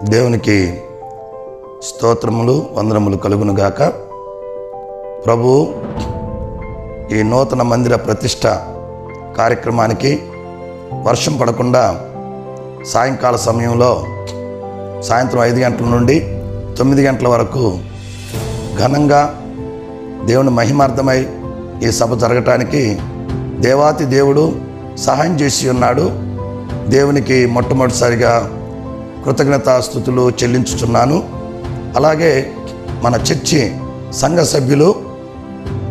దేవునికి స్తోత్రములు వందనములు కలుగునుగాక. ప్రభు ఈ నూతన మందిర ప్రతిష్ట కార్యక్రమానికి వర్షం పడకుండా సాయంకాల సమయంలో సాయంత్రం 5 గంటల నుండి 9 గంటల వరకు ఘనంగా దేవుని మహిమార్థమై ఈ సభ జరగటానికి దేవాతి దేవుడు సహాయం చేసి ఉన్నాడు. దేవునికి మొట్టమొదటిసారిగా కృతజ్ఞతాస్తుతులు చెల్లించుచున్నాను. అలాగే మన చర్చి సంఘ సభ్యులు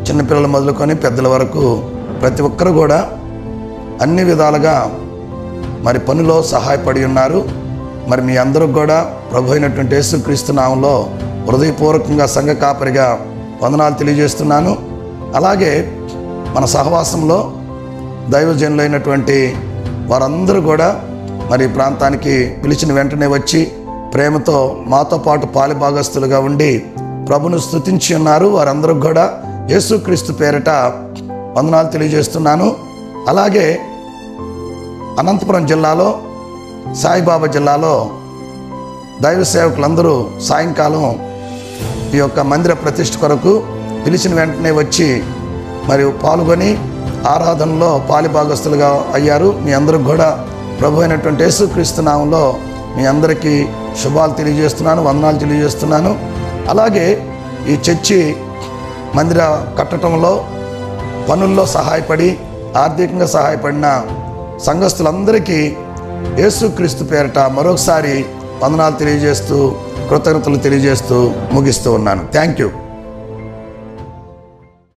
చిన్నపిల్లలు మొదలుకొని పెద్దల వరకు ప్రతి ఒక్కరు కూడా అన్ని విధాలుగా మరి పనిలో సహాయపడి ఉన్నారు. మరి మీ అందరూ కూడా ప్రభు అయినటువంటి యేసుక్రీస్తు నామములో హృదయపూర్వకంగా సంఘ కాపరిగా వందనాలు తెలియజేస్తున్నాను. అలాగే మన సహవాసంలో దైవజనులైనటువంటి వారందరూ కూడా మరి ప్రాంతానికి పిలిచిన వెంటనే వచ్చి ప్రేమతో మాతో పాటు పాలిభాగస్తులుగా ఉండి ప్రభును స్తుతించి ఉన్నారు. వారందరూ కూడా యేసుక్రీస్తు పేరిట వందనాలు తెలియజేస్తున్నాను. అలాగే అనంతపురం జిల్లాలో సాయిబాబా జిల్లాలో దైవ సేవకులందరూ సాయంకాలం ఈ యొక్క మందిర ప్రతిష్ఠ కొరకు పిలిచిన వెంటనే వచ్చి మరియు పాల్గొని ఆరాధనలో పాలిభాగస్తులుగా అయ్యారు. మీ అందరికి కూడా ప్రభు అయినటువంటి యేసుక్రీస్తు నామములో మీ అందరికీ శుభాలు తెలియజేస్తున్నాను, వందనాలు తెలియజేస్తున్నాను. అలాగే ఈ చర్చి మందిర కట్టడంలో పనుల్లో సహాయపడి ఆర్థికంగా సహాయపడిన సంఘస్థులందరికీ యేసుక్రీస్తు పేరిట మరొకసారి వందనాలు తెలియజేస్తూ కృతజ్ఞతలు తెలియజేస్తూ ముగిస్తూ ఉన్నాను. Thank you.